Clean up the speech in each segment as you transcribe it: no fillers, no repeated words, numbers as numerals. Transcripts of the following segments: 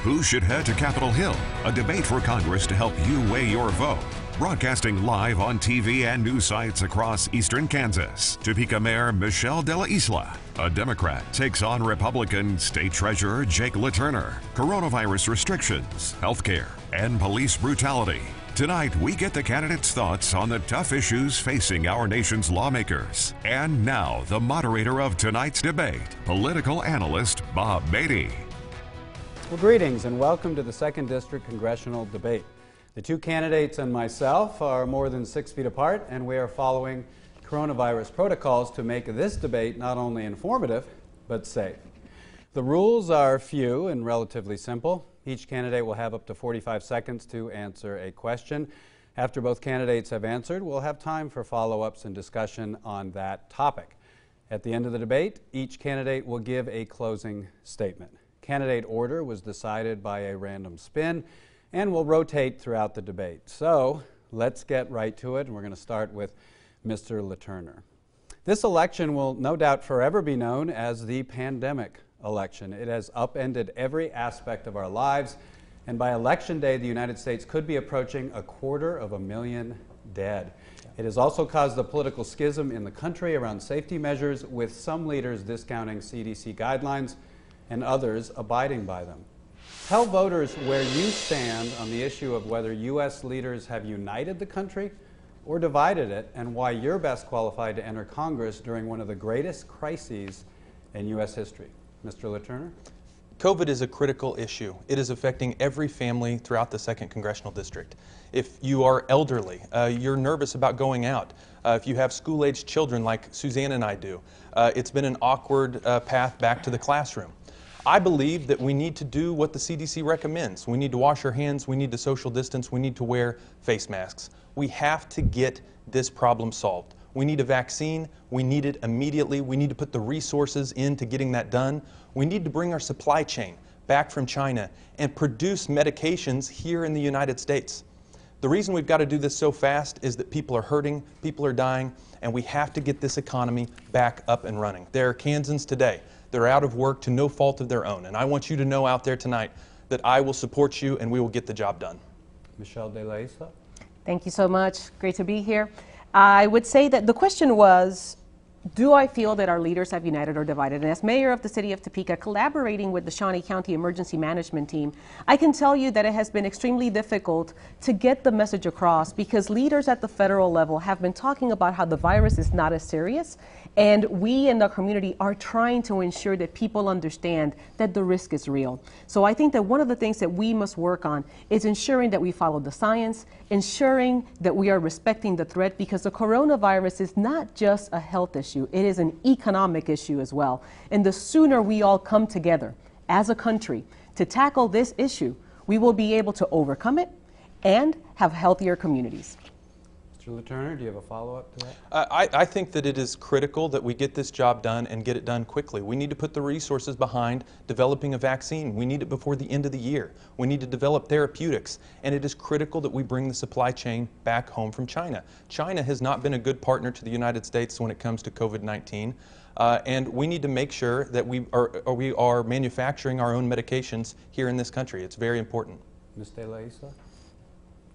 Who should head to Capitol Hill? A debate for Congress to help you weigh your vote. Broadcasting live on TV and news sites across eastern Kansas, Topeka Mayor Michelle de la Isla, a Democrat, takes on Republican State Treasurer Jake LaTurner. Coronavirus restrictions, healthcare, and police brutality. Tonight, we get the candidates' thoughts on the tough issues facing our nation's lawmakers. And now, the moderator of tonight's debate, political analyst Bob Beatty. Well, greetings and welcome to the 2nd District Congressional Debate. The two candidates and myself are more than 6 feet apart, and we are following coronavirus protocols to make this debate not only informative, but safe. The rules are few and relatively simple. Each candidate will have up to 45 seconds to answer a question. After both candidates have answered, we'll have time for follow-ups and discussion on that topic. At the end of the debate, each candidate will give a closing statement. Candidate order was decided by a random spin and will rotate throughout the debate. So let's get right to it, and we're going to start with Mr. LaTurner. This election will no doubt forever be known as the pandemic election. It has upended every aspect of our lives, and by election day, the United States could be approaching 250,000 dead. It has also caused a political schism in the country around safety measures, with some leaders discounting CDC guidelines and others abiding by them. Tell voters where you stand on the issue of whether U.S. leaders have united the country or divided it, and why you're best qualified to enter Congress during one of the greatest crises in U.S. history. Mr. LaTurner? COVID is a critical issue. It is affecting every family throughout the 2nd Congressional District. If you are elderly, you're nervous about going out. If you have school-aged children like Suzanne and I do, it's been an awkward path back to the classroom. I believe that we need to do what the CDC recommends. We need to wash our hands, we need to social distance, we need to wear face masks. We have to get this problem solved. We need a vaccine, we need it immediately, we need to put the resources into getting that done. We need to bring our supply chain back from China and produce medications here in the United States. The reason we've got to do this so fast is that people are hurting, people are dying, and we have to get this economy back up and running. There are Kansans today that are out of work to no fault of their own, and I want you to know out there tonight that I will support you and we will get the job done. Michelle de la Isla? Thank you so much. Great to be here. I would say that the question was, do I feel that our leaders have united or divided? And as mayor of the city of Topeka, collaborating with the Shawnee County Emergency Management Team, I can tell you that it has been extremely difficult to get the message across, because leaders at the federal level have been talking about how the virus is not as serious. And we in the community are trying to ensure that people understand that the risk is real. So I think that one of the things that we must work on is ensuring that we follow the science, ensuring that we are respecting the threat, because the coronavirus is not just a health issue, it is an economic issue as well. And the sooner we all come together as a country to tackle this issue, we will be able to overcome it and have healthier communities. Mr. LaTurner, do you have a follow-up to that? I think that it is critical that we get this job done and get it done quickly. We need to put the resources behind developing a vaccine. We need it before the end of the year. We need to develop therapeutics, and it is critical that we bring the supply chain back home from China. China has not been a good partner to the United States when it comes to COVID-19, and we need to make sure that we are manufacturing our own medications here in this country. It's very important. Ms. de la Isla?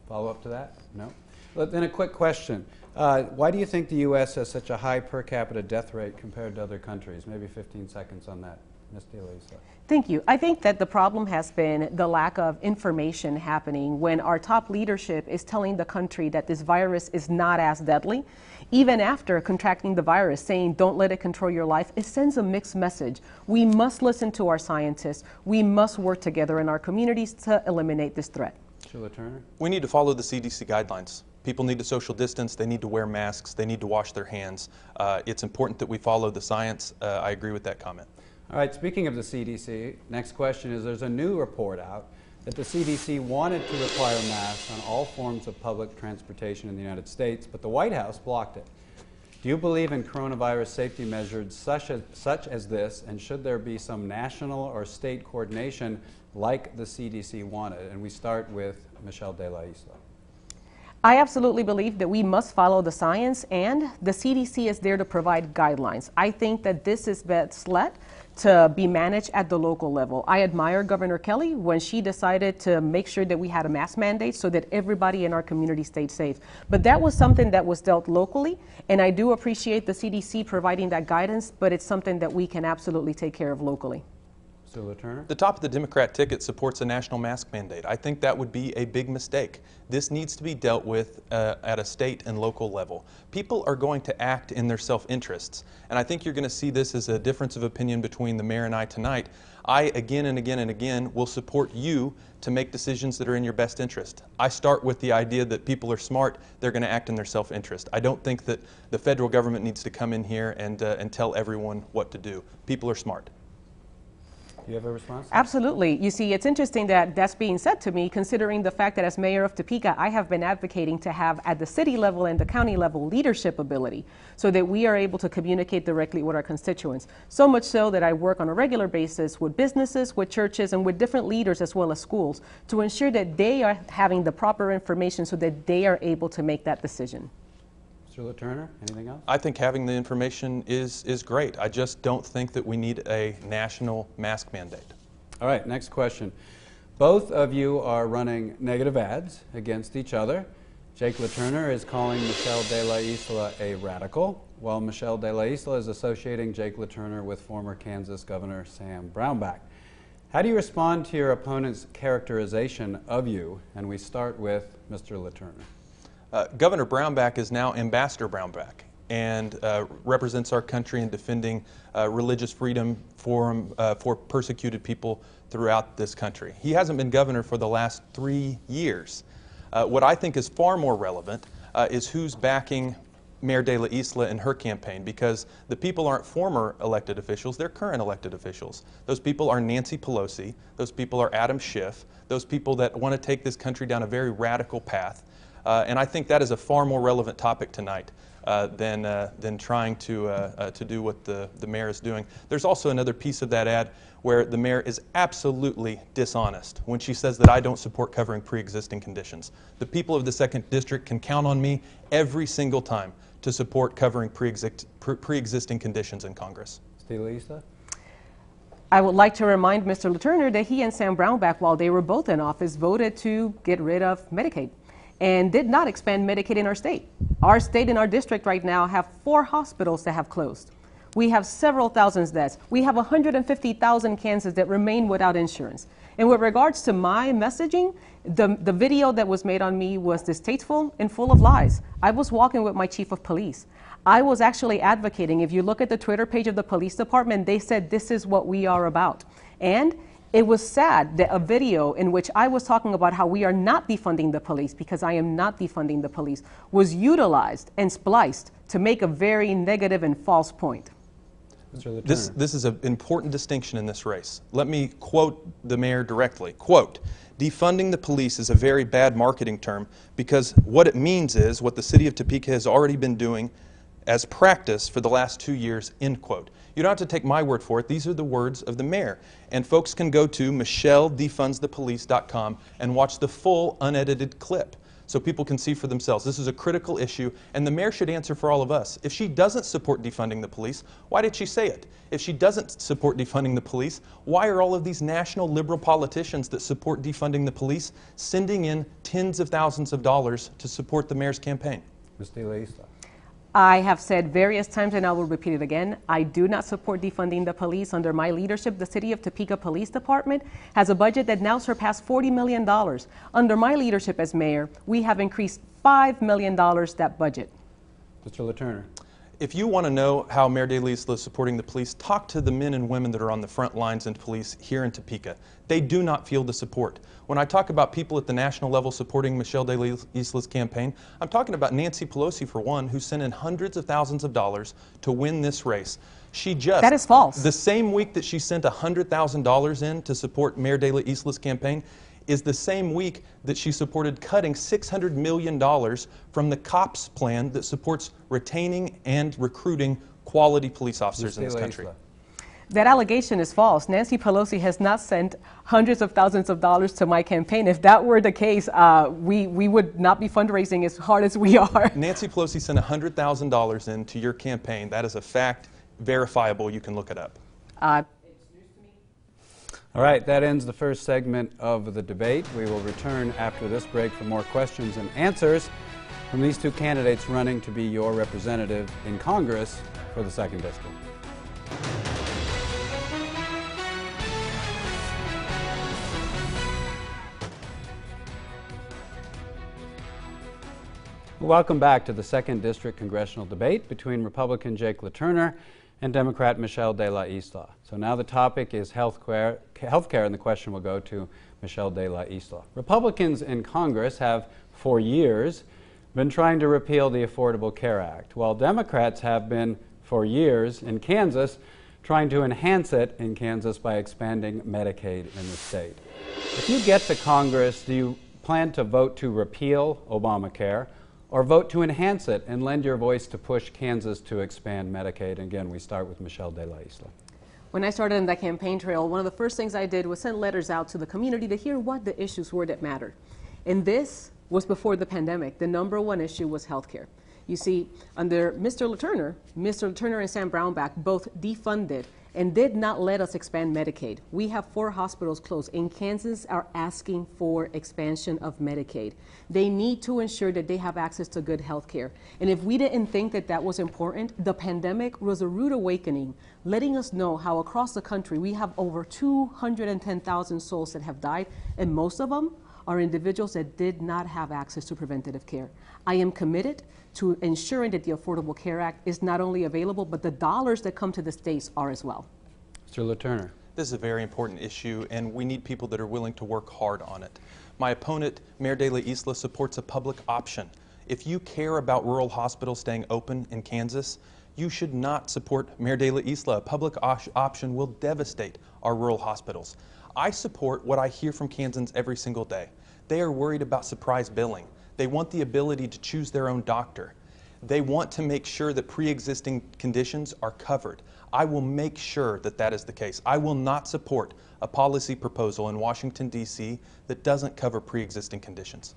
Follow-up to that? No? Then a quick question. Why do you think the U.S. has such a high per capita death rate compared to other countries? Maybe 15 seconds on that. Ms. de la Isla. Thank you. I think that the problem has been the lack of information happening when our top leadership is telling the country that this virus is not as deadly. Even after contracting the virus, saying don't let it control your life, it sends a mixed message. We must listen to our scientists. We must work together in our communities to eliminate this threat. Mr. LaTurner? We need to follow the CDC guidelines. People need to social distance, they need to wear masks, they need to wash their hands. It's important that we follow the science. I agree with that comment. All right, speaking of the CDC, next question is, there's a new report out that the CDC wanted to require masks on all forms of public transportation in the United States, but the White House blocked it. Do you believe in coronavirus safety measures such as this, and should there be some national or state coordination like the CDC wanted? And we start with Michelle de la Isla. I absolutely believe that we must follow the science, and the CDC is there to provide guidelines. I think that this is best led to be managed at the local level. I admire Governor Kelly when she decided to make sure that we had a mask mandate so that everybody in our community stayed safe. But that was something that was dealt locally, and I do appreciate the CDC providing that guidance, but it's something that we can absolutely take care of locally. Mr. LaTurner? The top of the Democrat ticket supports a national mask mandate. I think that would be a big mistake. This needs to be dealt with at a state and local level. People are going to act in their self-interests, and I think you're going to see this as a difference of opinion between the mayor and I tonight. I, again and again and again, will support you to make decisions that are in your best interest. I start with the idea that people are smart, they're going to act in their self-interest. I don't think that the federal government needs to come in here and tell everyone what to do. People are smart. Do you have a response? Absolutely. You see, it's interesting that that's being said to me, considering the fact that as mayor of Topeka, I have been advocating to have at the city level and the county level leadership ability so that we are able to communicate directly with our constituents. So much so that I work on a regular basis with businesses, with churches, and with different leaders as well as schools to ensure that they are having the proper information so that they are able to make that decision. Mr. LaTurner, anything else? I think having the information is great. I just don't think that we need a national mask mandate. All right, next question. Both of you are running negative ads against each other. Jake LaTurner is calling Michelle de la Isla a radical, while Michelle de la Isla is associating Jake LaTurner with former Kansas Governor Sam Brownback. How do you respond to your opponent's characterization of you? And we start with Mr. LaTurner. Governor Brownback is now Ambassador Brownback and represents our country in defending religious freedom for persecuted people throughout this country. He hasn't been governor for the last 3 years. What I think is far more relevant is who's backing Mayor de la Isla in her campaign, because the people aren't former elected officials, they're current elected officials. Those people are Nancy Pelosi, those people are Adam Schiff, those people that want to take this country down a very radical path. And I think that is a far more relevant topic tonight than trying to do what the mayor is doing. There's also another piece of that ad where the mayor is absolutely dishonest when she says that I don't support covering pre-existing conditions. The people of the 2nd District can count on me every single time to support covering pre-existing conditions in Congress. Lisa? I would like to remind Mr. LaTurner that he and Sam Brownback, while they were both in office, voted to get rid of Medicaid and did not expand Medicaid in our state. Our state and our district right now have 4 hospitals that have closed. We have several thousand deaths. We have 150,000 Kansans that remain without insurance. And with regards to my messaging, the video that was made on me was distasteful and full of lies. I was walking with my chief of police. I was actually advocating. If you look at the Twitter page of the police department, they said this is what we are about. And it was sad that a video in which I was talking about how we are not defunding the police, because I am not defunding the police, was utilized and spliced to make a very negative and false point. This is an important distinction in this race. Let me quote the mayor directly. Quote, defunding the police is a very bad marketing term because what it means is what the city of Topeka has already been doing as practice for the last 2 years, end quote. You don't have to take my word for it. These are the words of the mayor. And folks can go to michelledefundsthepolice.com and watch the full unedited clip so people can see for themselves. This is a critical issue, and the mayor should answer for all of us. If she doesn't support defunding the police, why did she say it? If she doesn't support defunding the police, why are all of these national liberal politicians that support defunding the police sending in tens of thousands of dollars to support the mayor's campaign? Ms. De La Isla. I have said various times, and I will repeat it again, I do not support defunding the police. Under my leadership, the City of Topeka Police Department has a budget that now surpassed $40 million. Under my leadership as mayor, we have increased $5 million that budget. Mr. LaTurner. If you want to know how Mayor de la Isla is supporting the police, talk to the men and women that are on the front lines in police here in Topeka. They do not feel the support. When I talk about people at the national level supporting Michelle de la Isla's campaign, I'm talking about Nancy Pelosi, for one, who sent in hundreds of thousands of dollars to win this race. She just— That is false. The same week that she sent $100,000 in to support Mayor de la Isla's campaign is the same week that she supported cutting $600 million from the COPS plan that supports retaining and recruiting quality police officers in this country. That allegation is false. Nancy Pelosi has not sent hundreds of thousands of dollars to my campaign. If that were the case, we would not be fundraising as hard as we are. Nancy Pelosi sent $100,000 into your campaign. That is a fact, verifiable. You can look it up. All right, that ends the first segment of the debate. We will return after this break for more questions and answers from these two candidates running to be your representative in Congress for the 2nd District. Welcome back to the 2nd District Congressional Debate between Republican Jake LaTurner and Democrat Michelle de la Isla. So now the topic is healthcare, and the question will go to Michelle de la Isla. Republicans in Congress have, for years, been trying to repeal the Affordable Care Act, while Democrats have been, for years, in Kansas, trying to enhance it in Kansas by expanding Medicaid in the state. If you get to Congress, do you plan to vote to repeal Obamacare, or vote to enhance it and lend your voice to push Kansas to expand Medicaid? And again, we start with Michelle de la Isla. When I started in that campaign trail, one of the first things I did was send letters out to the community to hear what the issues were that mattered. And this was before the pandemic. The number one issue was healthcare. You see, under Mr. LaTurner and Sam Brownback both defunded and did not let us expand Medicaid. We have 4 hospitals closed, and Kansas are asking for expansion of Medicaid. They need to ensure that they have access to good health care. And if we didn't think that that was important, the pandemic was a rude awakening, letting us know how across the country we have over 210,000 souls that have died, and most of them are individuals that did not have access to preventative care. I am committed to ensuring that the Affordable Care Act is not only available, but the dollars that come to the states are as well. Mr. LaTurner. This is a very important issue, and we need people that are willing to work hard on it. My opponent, Mayor de la Isla, supports a public option. If you care about rural hospitals staying open in Kansas, you should not support Mayor de la Isla. A public option will devastate our rural hospitals. I support what I hear from Kansans every single day. They are worried about surprise billing. They want the ability to choose their own doctor. They want to make sure that pre-existing conditions are covered. I will make sure that that is the case. I will not support a policy proposal in Washington, D.C. that doesn't cover pre-existing conditions.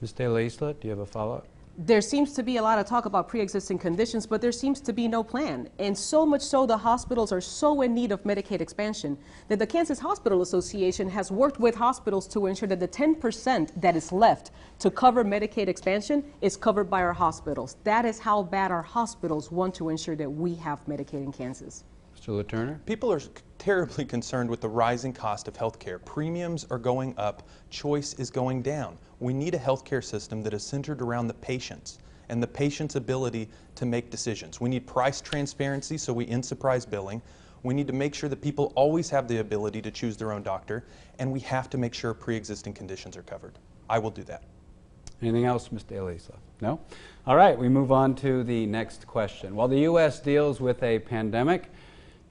Ms. de la Isla, do you have a follow-up? There seems to be a lot of talk about pre-existing conditions, but there seems to be no plan. And so much so, the hospitals are so in need of Medicaid expansion that the Kansas Hospital Association has worked with hospitals to ensure that the 10% that is left to cover Medicaid expansion is covered by our hospitals. That is how bad our hospitals want to ensure that we have Medicaid in Kansas. Mr. LaTurner? People are terribly concerned with the rising cost of health care. Premiums are going up, choice is going down. We need a health care system that is centered around the patients and the patient's ability to make decisions. We need price transparency so we end surprise billing. We need to make sure that people always have the ability to choose their own doctor, and we have to make sure pre-existing conditions are covered. I will do that. Anything else, Ms. de la Isla? No? All right, we move on to the next question. While the U.S. deals with a pandemic,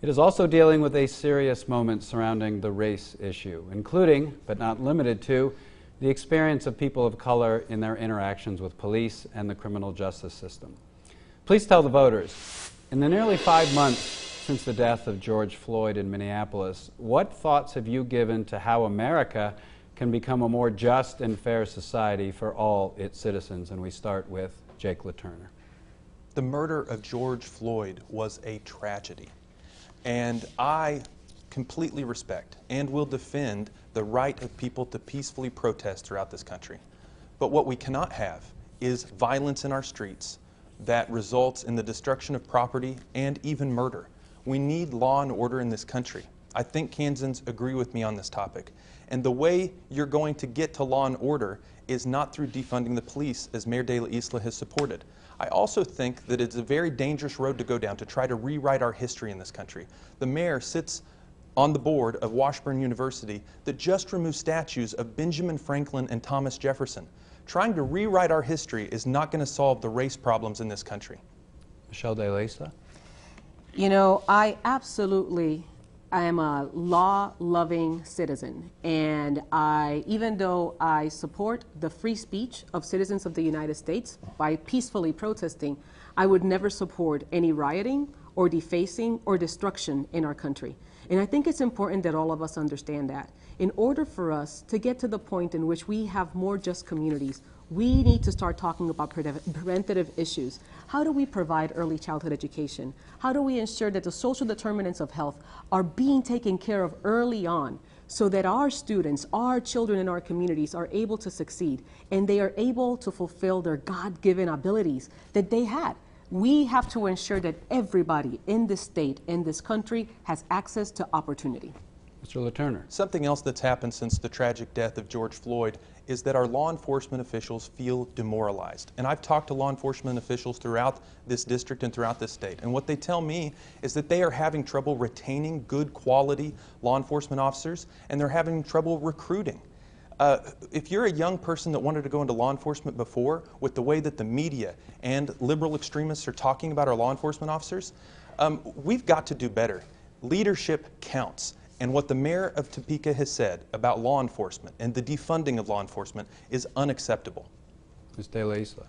it is also dealing with a serious moment surrounding the race issue, including, but not limited to, the experience of people of color in their interactions with police and the criminal justice system. Please tell the voters, in the nearly 5 months since the death of George Floyd in Minneapolis, what thoughts have you given to how America can become a more just and fair society for all its citizens? And we start with Jake LaTurner. The murder of George Floyd was a tragedy. And I completely respect and will defend the right of people to peacefully protest throughout this country. But what we cannot have is violence in our streets that results in the destruction of property and even murder. We need law and order in this country. I think Kansans agree with me on this topic. And the way you're going to get to law and order is not through defunding the police, as Mayor de la Isla has supported. I also think that it's a very dangerous road to go down to try to rewrite our history in this country. The mayor sits on the board of Washburn University that just removed statues of Benjamin Franklin and Thomas Jefferson. Trying to rewrite our history is not going to solve the race problems in this country. Michelle de la Isla? You know, I am a law-loving citizen, and even though I support the free speech of citizens of the United States by peacefully protesting, I would never support any rioting or defacing or destruction in our country. And I think it's important that all of us understand that. In order for us to get to the point in which we have more just communities, we need to start talking about preventative issues. How do we provide early childhood education? How do we ensure that the social determinants of health are being taken care of early on so that our students, our children in our communities are able to succeed and they are able to fulfill their God-given abilities that they had. We have to ensure that everybody in this state, in this country, has access to opportunity. Mr. LaTurner. Something else that's happened since the tragic death of George Floyd is that our law enforcement officials feel demoralized. And I've talked to law enforcement officials throughout this district and throughout this state. And what they tell me is that they are having trouble retaining good quality law enforcement officers, and they're having trouble recruiting. If you're a young person that wanted to go into law enforcement before, with the way that the media and liberal extremists are talking about our law enforcement officers, we've got to do better. Leadership counts. And what the mayor of Topeka has said about law enforcement and the defunding of law enforcement is unacceptable. Ms. De La Isla.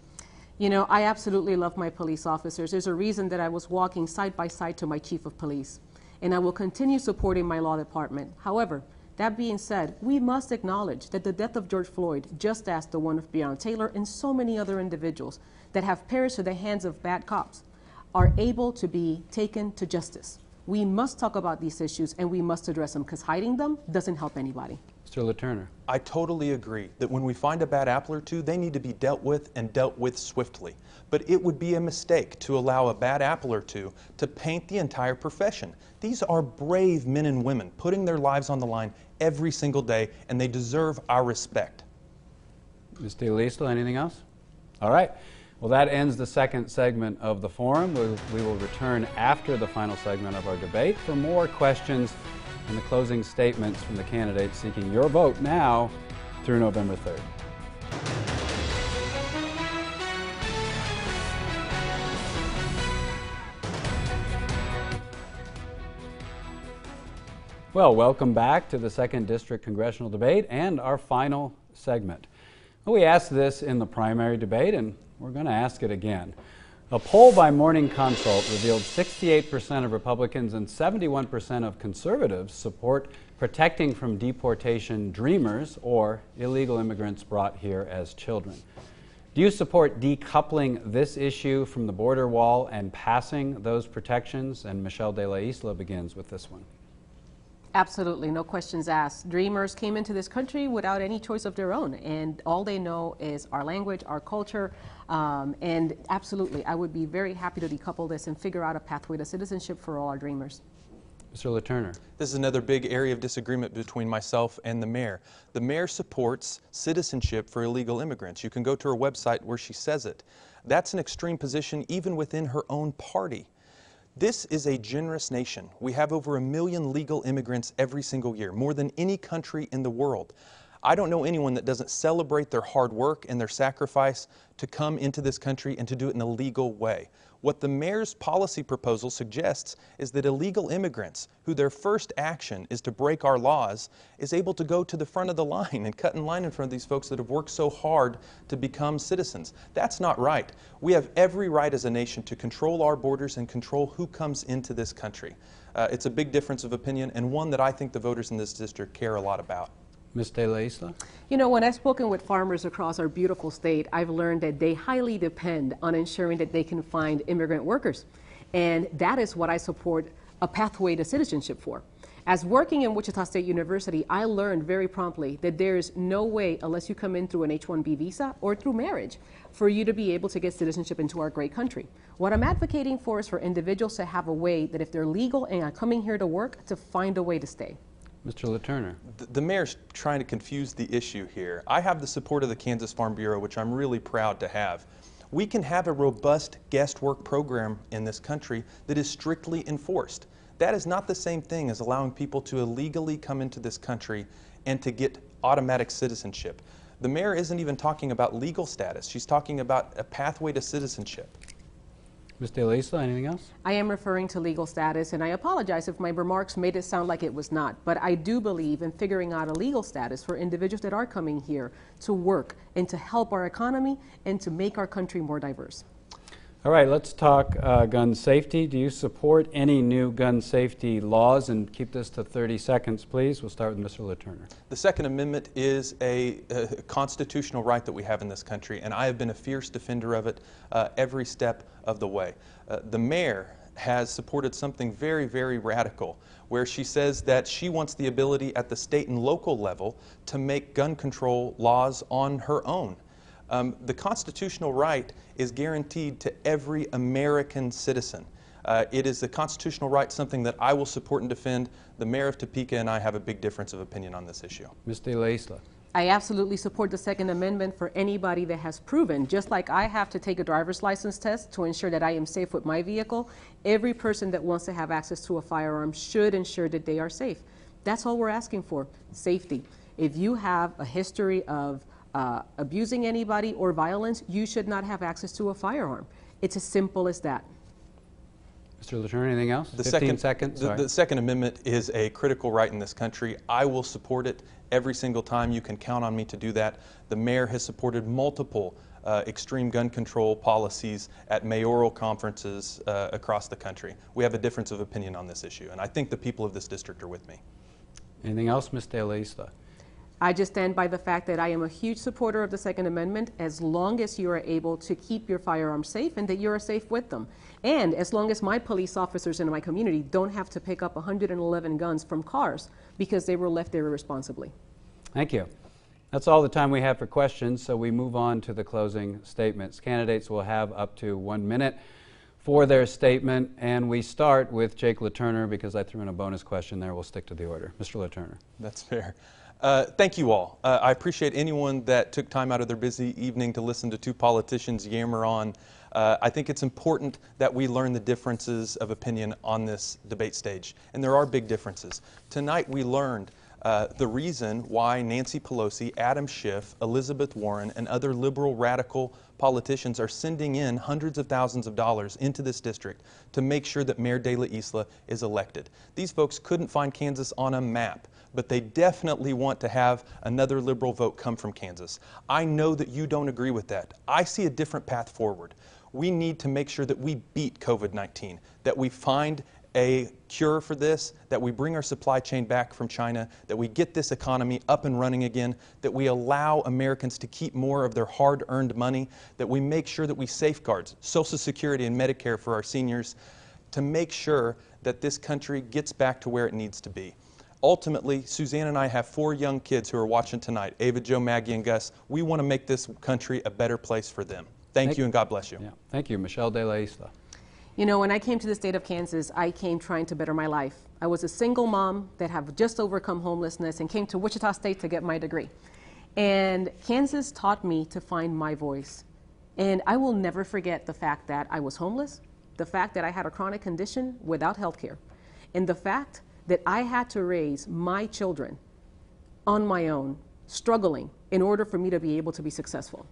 You know, I absolutely love my police officers. There's a reason that I was walking side by side to my chief of police, and I will continue supporting my law department. However, that being said, we must acknowledge that the death of George Floyd, just as the one of Breonna Taylor and so many other individuals that have perished at the hands of bad cops, are able to be taken to justice. We must talk about these issues and we must address them, because hiding them doesn't help anybody. Mr. LaTurner. I totally agree that when we find a bad apple or two, they need to be dealt with and dealt with swiftly. But it would be a mistake to allow a bad apple or two to paint the entire profession. These are brave men and women putting their lives on the line every single day, and they deserve our respect. Ms. De La Isla, anything else? All right. Well, that ends the second segment of the forum. We will return after the final segment of our debate for more questions and the closing statements from the candidates seeking your vote now through November 3rd. Well, welcome back to the 2nd District Congressional Debate and our final segment. Well, we asked this in the primary debate, and we're going to ask it again. A poll by Morning Consult revealed 68% of Republicans and 71% of conservatives support protecting from deportation dreamers or illegal immigrants brought here as children. Do you support decoupling this issue from the border wall and passing those protections? And Michelle De La Isla begins with this one. Absolutely, no questions asked. Dreamers came into this country without any choice of their own, and all they know is our language, our culture, and absolutely, I would be very happy to decouple this and figure out a pathway to citizenship for all our dreamers. Mr. LaTurner. This is another big area of disagreement between myself and the mayor. The mayor supports citizenship for illegal immigrants. You can go to her website where she says it. That's an extreme position even within her own party. This is a generous nation. We have over 1 million legal immigrants every single year, more than any country in the world. I don't know anyone that doesn't celebrate their hard work and their sacrifice to come into this country and to do it in a legal way. What the mayor's policy proposal suggests is that illegal immigrants, who their first action is to break our laws, is able to go to the front of the line and cut in line in front of these folks that have worked so hard to become citizens. That's not right. We have every right as a nation to control our borders and control who comes into this country. It's a big difference of opinion, and one that I think the voters in this district care a lot about. Ms. De La Isla. You know, when I've spoken with farmers across our beautiful state, I've learned that they highly depend on ensuring that they can find immigrant workers. And that is what I support a pathway to citizenship for. As working in Wichita State University, I learned very promptly that there is no way, unless you come in through an H-1B visa or through marriage, for you to be able to get citizenship into our great country. What I'm advocating for is for individuals to have a way that if they're legal and are coming here to work, to find a way to stay. Mr. LaTurner. The mayor's trying to confuse the issue here. I have the support of the Kansas Farm Bureau, which I'm really proud to have. We can have a robust guest work program in this country that is strictly enforced. That is not the same thing as allowing people to illegally come into this country and to get automatic citizenship. The mayor isn't even talking about legal status. She's talking about a pathway to citizenship. Ms. De La Isla, anything else? I am referring to legal status, and I apologize if my remarks made it sound like it was not, but I do believe in figuring out a legal status for individuals that are coming here to work and to help our economy and to make our country more diverse. All right, let's talk gun safety. Do you support any new gun safety laws? And keep this to 30 seconds, please. We'll start with Mr. LaTurner. The Second Amendment is a constitutional right that we have in this country, and I have been a fierce defender of it every step of the way. The mayor has supported something very, very radical, where she says that she wants the ability at the state and local level to make gun control laws on her own. The constitutional right is guaranteed to every American citizen. It is a constitutional right, something that I will support and defend. The mayor of Topeka and I have a big difference of opinion on this issue. Ms. de la Isla. I absolutely support the Second Amendment for anybody that has proven, just like I have to take a driver's license test to ensure that I am safe with my vehicle, every person that wants to have access to a firearm should ensure that they are safe. That's all we're asking for, safety. If you have a history of abusing anybody or violence, you should not have access to a firearm. It's as simple as that. Mr. LaTurner, anything else? The 15 seconds. The Second Amendment is a critical right in this country. I will support it every single time. You can count on me to do that. The mayor has supported multiple extreme gun control policies at mayoral conferences across the country. We have a difference of opinion on this issue, and I think the people of this district are with me. Anything else, Ms. de la Isla? I just stand by the fact that I am a huge supporter of the Second Amendment as long as you are able to keep your firearms safe and that you are safe with them. And as long as my police officers in my community don't have to pick up 111 guns from cars because they were left there irresponsibly. Thank you. That's all the time we have for questions, so we move on to the closing statements. Candidates will have up to 1 minute for their statement, and we start with Jake LaTurner because I threw in a bonus question there. We'll stick to the order. Mr. LaTurner. That's fair. Thank you all. I appreciate anyone that took time out of their busy evening to listen to two politicians yammer on. I think it's important that we learn the differences of opinion on this debate stage, and there are big differences. Tonight we learned the reason why Nancy Pelosi, Adam Schiff, Elizabeth Warren, and other liberal radical politicians are sending in hundreds of thousands of dollars into this district to make sure that Mayor de la Isla is elected. These folks couldn't find Kansas on a map, but they definitely want to have another liberal vote come from Kansas. I know that you don't agree with that. I see a different path forward. We need to make sure that we beat COVID-19, that we find a cure for this, that we bring our supply chain back from China, that we get this economy up and running again, that we allow Americans to keep more of their hard-earned money, that we make sure that we safeguard Social Security and Medicare for our seniors, to make sure that this country gets back to where it needs to be. Ultimately, Suzanne and I have 4 young kids who are watching tonight, Ava, Joe, Maggie, and Gus. We want to make this country a better place for them. Thank you, and God bless you. Yeah. Thank you. Michelle de la Isla. You know, when I came to the state of Kansas, I came trying to better my life. I was a single mom that have just overcome homelessness and came to Wichita State to get my degree. And Kansas taught me to find my voice. And I will never forget the fact that I was homeless, the fact that I had a chronic condition without health care, and the fact that I had to raise my children on my own, struggling, in order for me to be able to be successful.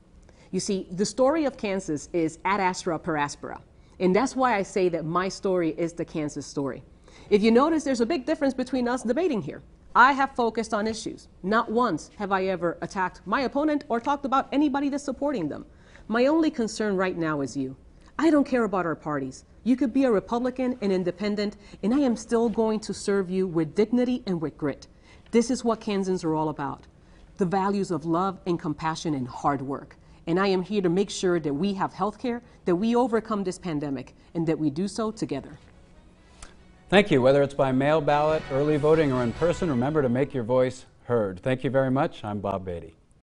You see, the story of Kansas is ad astra per aspera. And that's why I say that my story is the Kansas story. If you notice, there's a big difference between us debating here. I have focused on issues. Not once have I ever attacked my opponent or talked about anybody that's supporting them. My only concern right now is you. I don't care about our parties. You could be a Republican, an independent, and I am still going to serve you with dignity and with grit. This is what Kansans are all about. The values of love and compassion and hard work. And I am here to make sure that we have health care, that we overcome this pandemic, and that we do so together. Thank you. Whether it's by mail ballot, early voting, or in person, remember to make your voice heard. Thank you very much. I'm Bob Beatty.